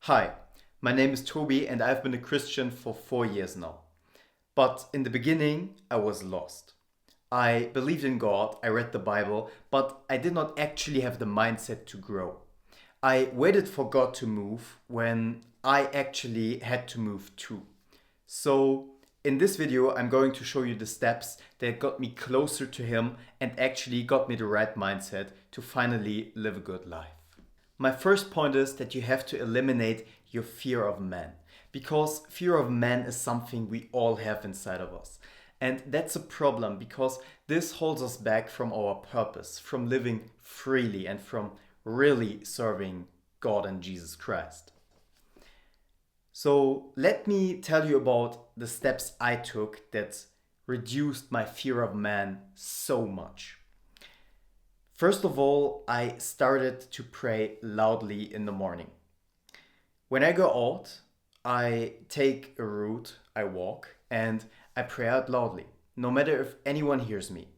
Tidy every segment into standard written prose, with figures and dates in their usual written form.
Hi, my name is Toby and I've been a Christian for 4 years now. But in the beginning, I was lost. I believed in God, I read the Bible, but I did not actually have the mindset to grow. I waited for God to move when I actually had to move too. So, in this video, I'm going to show you the steps that got me closer to Him and actually got me the right mindset to finally live a good life. My first point is that you have to eliminate your fear of man, because fear of man is something we all have inside of us. And that's a problem because this holds us back from our purpose, from living freely and from really serving God and Jesus Christ. So let me tell you about the steps I took that reduced my fear of man so much. First of all, I started to pray loudly in the morning. When I go out, I take a route, I walk, and I pray out loudly, no matter if anyone hears me.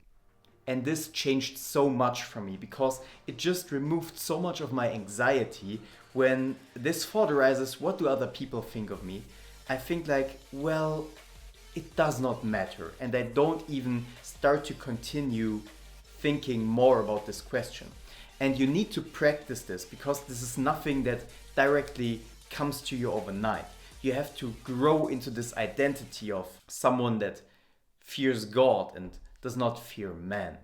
And this changed so much for me because it just removed so much of my anxiety when this thought arises, what do other people think of me? I think like, well, it does not matter. And I don't even start to continue thinking more about this question. And you need to practice this because this is nothing that directly comes to you overnight. You have to grow into this identity of someone that fears God and does not fear man.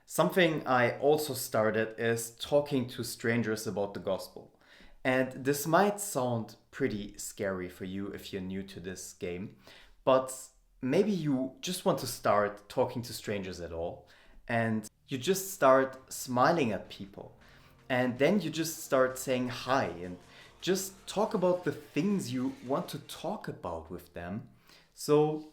Something I also started is talking to strangers about the gospel. And this might sound pretty scary for you if you're new to this game, but maybe you just want to start talking to strangers at all. And you just start smiling at people. And then you just start saying hi and just talk about the things you want to talk about with them. So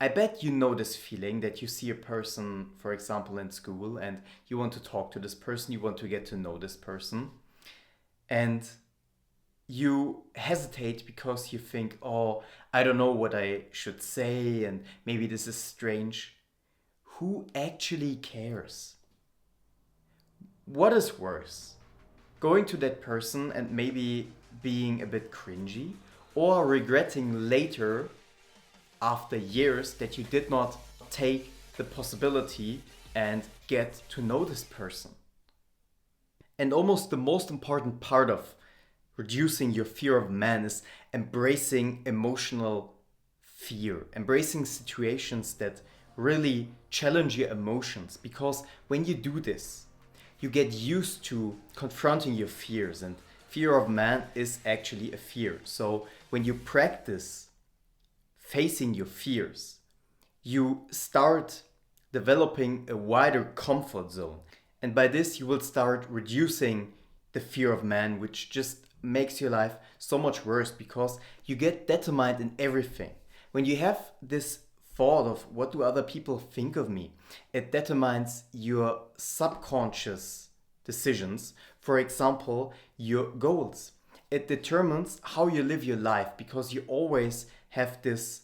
I bet you know this feeling that you see a person, for example, in school, and you want to talk to this person, you want to get to know this person. And you hesitate because you think, oh, I don't know what I should say, and maybe this is strange. Who actually cares? What is worse? Going to that person and maybe being a bit cringy, or regretting later, after years, that you did not take the possibility and get to know this person? And almost the most important part of reducing your fear of man is embracing emotional fear, embracing situations that really challenge your emotions, because when you do this, you get used to confronting your fears, and fear of man is actually a fear. So when you practice facing your fears, you start developing a wider comfort zone. And by this, you will start reducing the fear of man, which just makes your life so much worse because you get determined in everything. When you have this thought of what do other people think of me, it determines your subconscious decisions. For example, your goals. It determines how you live your life because you always have this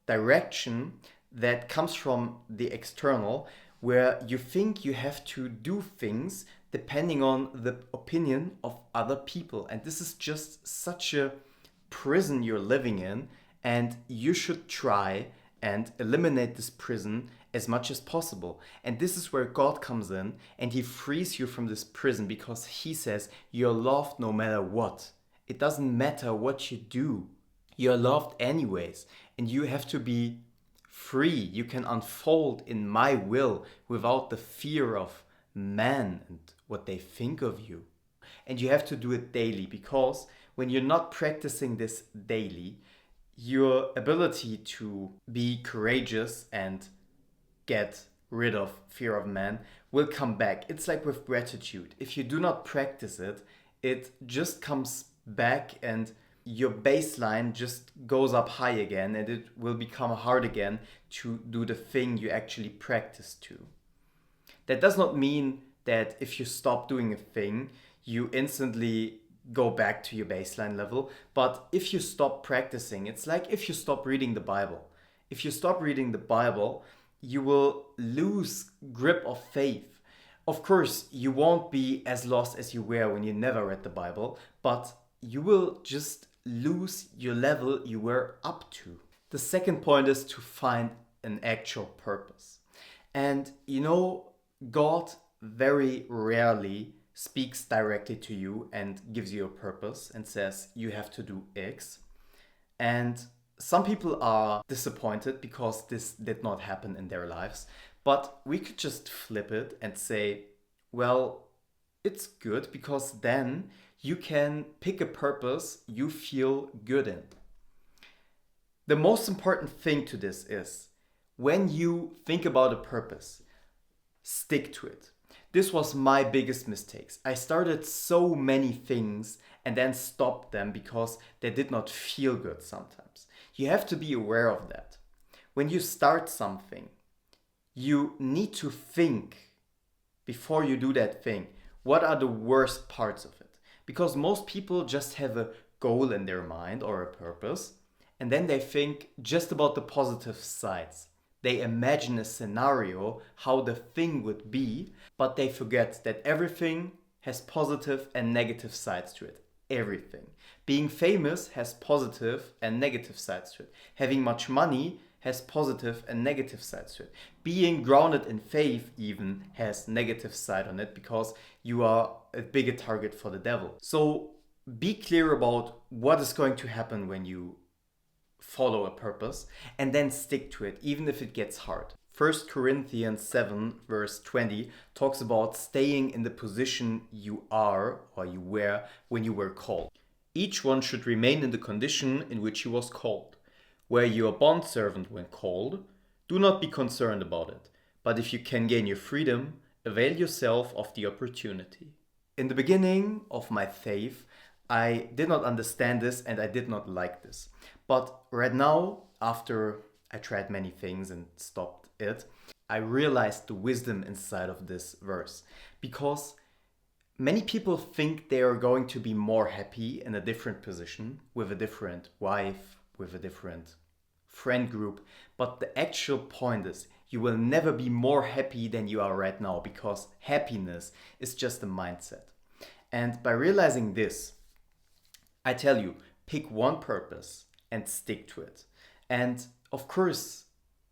direction that comes from the external, where you think you have to do things depending on the opinion of other people. And this is just such a prison you're living in, and you should try and eliminate this prison as much as possible. And this is where God comes in and He frees you from this prison because He says you're loved no matter what. It doesn't matter what you do. You're loved anyways. And you have to be free. You can unfold in my will without the fear of man and what they think of you. And you have to do it daily, because when you're not practicing this daily, your ability to be courageous and get rid of fear of man will come back. It's like with gratitude. If you do not practice it, it just comes back and your baseline just goes up high again, and it will become hard again to do the thing you actually practice to. That does not mean that if you stop doing a thing, you instantly go back to your baseline level. But if you stop practicing, it's like if you stop reading the Bible. If you stop reading the Bible, you will lose grip of faith. Of course, you won't be as lost as you were when you never read the Bible, but you will just lose your level you were up to. The second point is to find an actual purpose. And God very rarely speaks directly to you and gives you a purpose and says you have to do X. And some people are disappointed because this did not happen in their lives. But we could just flip it and say, well, it's good because then you can pick a purpose you feel good in. The most important thing to this is when you think about a purpose, stick to it. This was my biggest mistakes. I started so many things and then stopped them because they did not feel good sometimes. You have to be aware of that. When you start something, you need to think before you do that thing, what are the worst parts of it? Because most people just have a goal in their mind or a purpose, and then they think just about the positive sides. They imagine a scenario, how the thing would be, but they forget that everything has positive and negative sides to it. Everything. Being famous has positive and negative sides to it. Having much money has positive and negative sides to it. Being grounded in faith even has negative side on it because you are a bigger target for the devil. So be clear about what is going to happen when you follow a purpose and then stick to it even if it gets hard. 1 Corinthians 7 verse 20 talks about staying in the position you are or you were when you were called. Each one should remain in the condition in which he was called. Were you a bondservant when called? Do not be concerned about it. But if you can gain your freedom, avail yourself of the opportunity. In the beginning of my faith, I did not understand this and I did not like this. But right now, after I tried many things and stopped it, I realized the wisdom inside of this verse. Because many people think they are going to be more happy in a different position, with a different wife, with a different friend group. But the actual point is, you will never be more happy than you are right now, because happiness is just a mindset. And by realizing this, I tell you, pick one purpose and stick to it. And of course,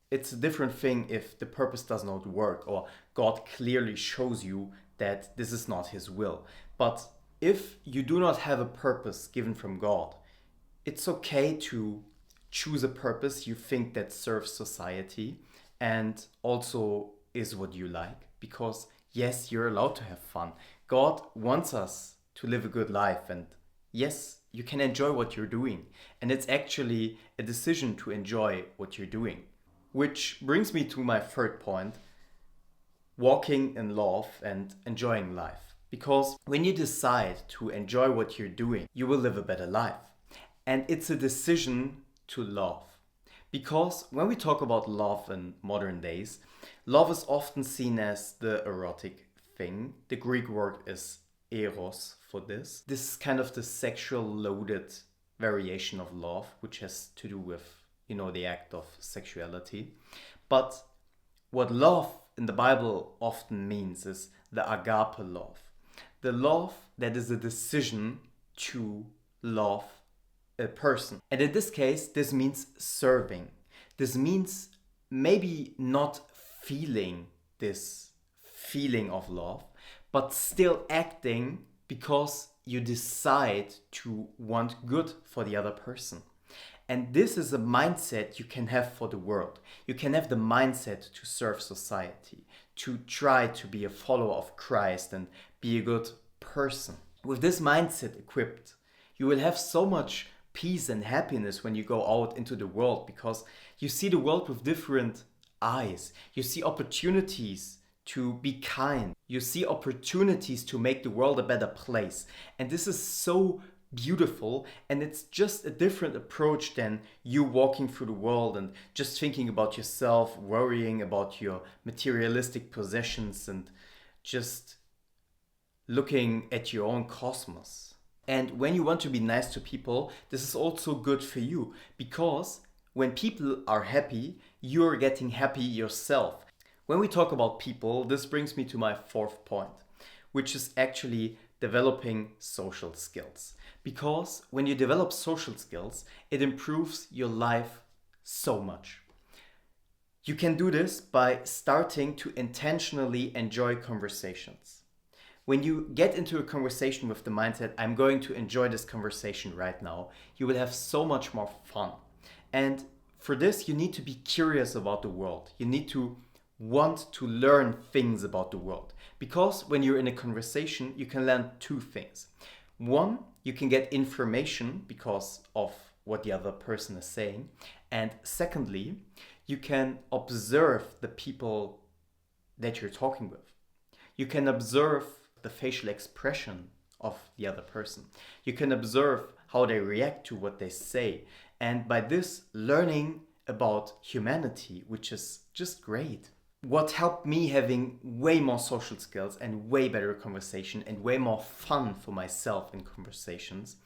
it's a different thing if the purpose does not work or God clearly shows you that this is not His will. But if you do not have a purpose given from God, it's okay to choose a purpose you think that serves society and also is what you like. Because yes, you're allowed to have fun. God wants us to live a good life, and yes, you can enjoy what you're doing. And it's actually a decision to enjoy what you're doing. Which brings me to my third point, walking in love and enjoying life. Because when you decide to enjoy what you're doing, you will live a better life. And it's a decision to love. Because when we talk about love in modern days, love is often seen as the erotic thing. The Greek word is eros for this. This is kind of the sexual loaded variation of love, which has to do with, the act of sexuality. But what love in the Bible often means is the agape love. The love that is a decision to love a person. And in this case, this means serving. This means maybe not feeling this feeling of love, but still acting because you decide to want good for the other person. And this is a mindset you can have for the world. You can have the mindset to serve society, to try to be a follower of Christ and be a good person. With this mindset equipped, you will have so much peace and happiness when you go out into the world, because you see the world with different eyes. You see opportunities to be kind. You see opportunities to make the world a better place. And this is so beautiful, and it's just a different approach than you walking through the world and just thinking about yourself, worrying about your materialistic possessions and just looking at your own cosmos. And when you want to be nice to people, this is also good for you, because when people are happy, you're getting happy yourself. When we talk about people, this brings me to my fourth point, which is actually developing social skills. Because when you develop social skills, it improves your life so much. You can do this by starting to intentionally enjoy conversations. When you get into a conversation with the mindset, I'm going to enjoy this conversation right now, you will have so much more fun. And for this, you need to be curious about the world. You need to want to learn things about the world. Because when you're in a conversation, you can learn two things. One, you can get information because of what the other person is saying. And secondly, you can observe the people that you're talking with. You can observe the facial expression of the other person. You can observe how they react to what they say. And by this, learning about humanity, which is just great. What helped me having way more social skills and way better conversation and way more fun for myself in conversations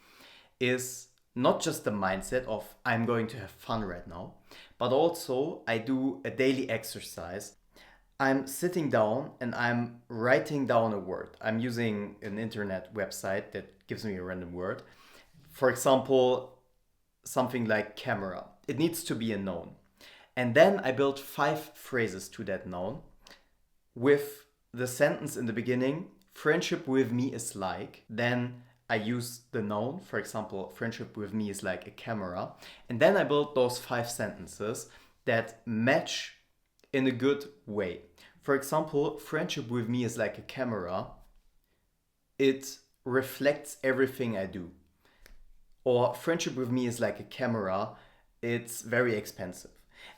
is not just the mindset of I'm going to have fun right now, but also I do a daily exercise. I'm sitting down and I'm writing down a word. I'm using an internet website that gives me a random word. For example, something like camera. It needs to be a noun. And then I build 5 phrases to that noun with the sentence in the beginning, friendship with me is like, then I use the noun, for example, friendship with me is like a camera. And then I build those 5 sentences that match in a good way. For example, friendship with me is like a camera. It reflects everything I do. Or friendship with me is like a camera. It's very expensive.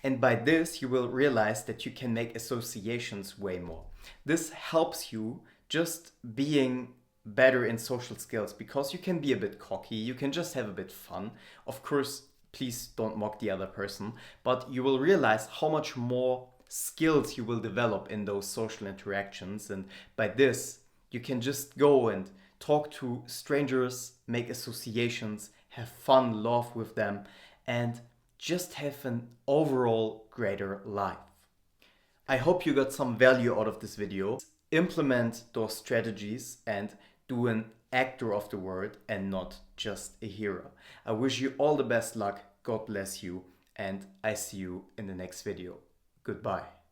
And by this, you will realize that you can make associations way more. This helps you just being better in social skills because you can be a bit cocky, you can just have a bit fun. Of course, please don't mock the other person, but you will realize how much more skills you will develop in those social interactions. And by this, you can just go and talk to strangers, make associations, have fun, laugh with them, and just have an overall greater life. I hope you got some value out of this video. Implement those strategies and do an actor of the word and not just a hero. I wish you all the best luck. God bless you, and I see you in the next video. Goodbye.